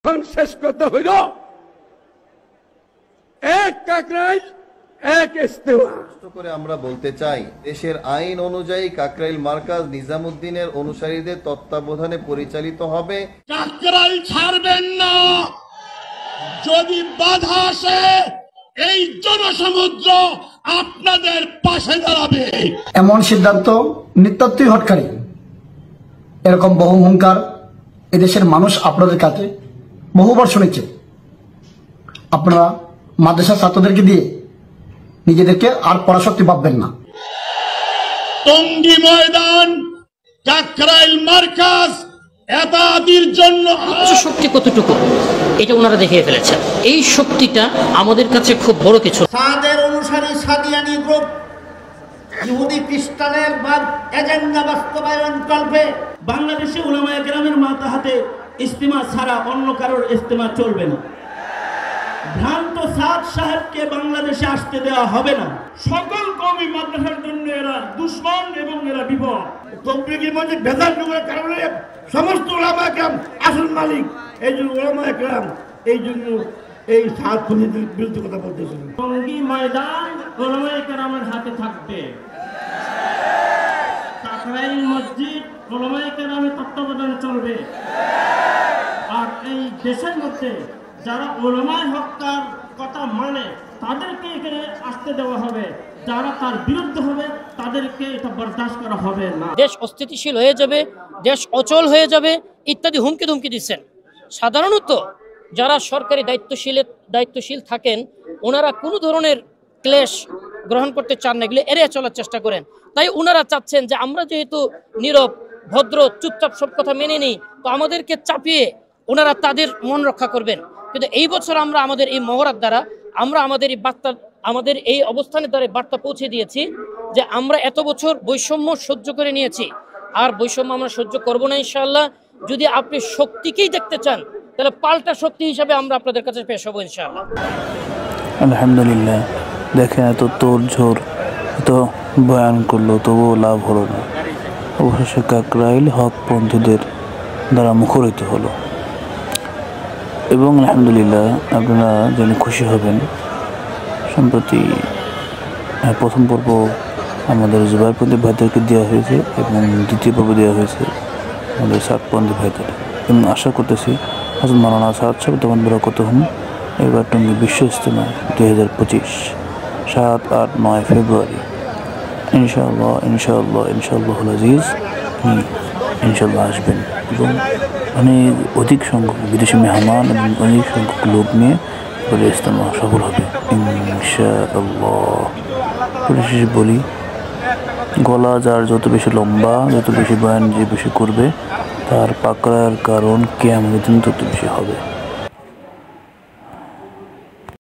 শেষ করতে হইল এক কাকরাইল এক ইস্তেমা করে আমরা বলতে চাই, দেশের আইন অনুযায়ী কাকরাইল মার্কাজ নিজামুদ্দিনের অনুসারীদের তত্ত্বাবধানে পরিচালিত হবে। কাকরাইল ছাড়বেন না। যদি বাধা আসে এই জনসমুদ্র আপনাদের পাশে দাঁড়াবে। এমন সিদ্ধান্ত নিতান্তই হটকারী। এরকম বহু হুঙ্কার এদেশের মানুষ আপনাদের কাছে বহুবার শুনেছে। আপনারা মাদ্রাসা ছাত্রদেরকে দিয়ে নিজেদেরকে আর পড়াশক্তি ভাববেন না। টঙ্গী ময়দান, কাকরাইল মার্কাজ এবাদির জন্য শক্তি কতটুকু এটা ওনারা দেখিয়ে ফেলেছেন। এই শক্তিটা আমাদের কাছে খুব বড় কিছু। সাদের অনুসারী সাদিয়ানি গ্রুপ ইহুদি খ্রিস্টানের এজেন্ডা বাস্তবায়ন কল্পে বাংলাদেশে উলামায়ে কেরামের মাথা হাতে ইজতিমা ছাড়া অন্য কারোর ইজতিমা চলবে না। ভ্রান্ত সাদ সাহেবকে বাংলাদেশে আসতে দেওয়া হবে না। সকল কওমি মাদ্রাসার জন্য এরা দুশমন এবং এরা বিপদ। তবলিগি মসজিদ ভেজাল যুগের কারণে সমস্ত উলামায়ে কেরাম আসল মালিক। এই জন্য উলামায়ে কেরাম এই জন্য এই সাদ খুনিদের বিরুদ্ধে কথা বলতেছেন। টঙ্গী ময়দান উলামায়ে কেরামের হাতে থাকবে। কাকরাইল মসজিদ উলামায়ে কেরামের তত্ত্বাবধানে চলবে। আর এই দেশের মধ্যে যারা উলামায়ে হক্কার কথা মানে তাদেরকে এখানে আসতে দেওয়া হবে, যারা তার বিরুদ্ধে হবে তাদেরকে এটা বরদাস্ত করা হবে না। দেশ অস্থিতিশীল হয়ে যাবে, দেশ অচল হয়ে যাবে ইত্যাদি হুমকি ধুমকি দিচ্ছেন। সাধারণত যারা সরকারি দায়িত্বশীল থাকেন ওনারা কোনো ধরনের ক্লেশ গ্রহণ করতে চান না, এগুলো এড়িয়ে চলার চেষ্টা করেন। তাই ওনারা চাচ্ছেন যে আমরা যেহেতু নীরব ভদ্র চুপচাপ সব কথা মেনে নিই, তো আমাদেরকে চাপিয়ে ওনারা তাদের মন রক্ষা করবেন। কিন্তু এই বছর আমরা আমাদের এই মহড়ার দ্বারা আমরা আমাদের এই অবস্থানের দ্বারা বার্তা পৌঁছে দিয়েছি যে আমরা এত বছর বৈষম্য সহ্য করে নিয়েছি, আর বৈষম্য আমরা সহ্য করব না ইনশাআল্লাহ। যদি আপনি শক্তিকেই দেখতে চান তাহলে পাল্টা শক্তি হিসাবে আমরা আপনাদের কাছে পেশ হবো ইনশাআল্লাহ। আলহামদুলিল্লাহ, দেখেন এত তোড়ঝোড় এত বয়ান করলো তবুও লাভ হলো না। অবশেষে কাকরাইল হকপন্থীদের দ্বারা মুখরিত হলো। এবং আলহামদুলিল্লাহ আপনারা জেনে খুশি হবেন, সম্প্রতি প্রথম পর্ব আমাদের জুবাইরপন্থী ভাইদেরকে দেওয়া হয়েছে এবং দ্বিতীয় পর্ব দেওয়া হয়েছে আমাদের সাতপন্থী ভাইদের। এবং আশা করতেছি হযরত মাওলানা সাদ সাহেব তখন বরকত হুম এবার টঙ্গী বিশ্ব ইজতেমা 2025 7, 8, 9 ফেব্রুয়ারি ইনশাআল্লাহ আজিজ ইনশাআল্লাহ আসবেন এবং অনেক অধিক সংখ্যক বিদেশি মেহমান এবং অনেক সংখ্যক লোক নিয়ে বলে ইজতেমা সফল হবে ইনশাআল্লাহ। পরিশেষে বলি, গলা যার যত বেশি লম্বা, যত বেশি বয়ান যে বেশি করবে তার পাকড়ার কারণ কিয়ামতের দিন তত বেশি হবে।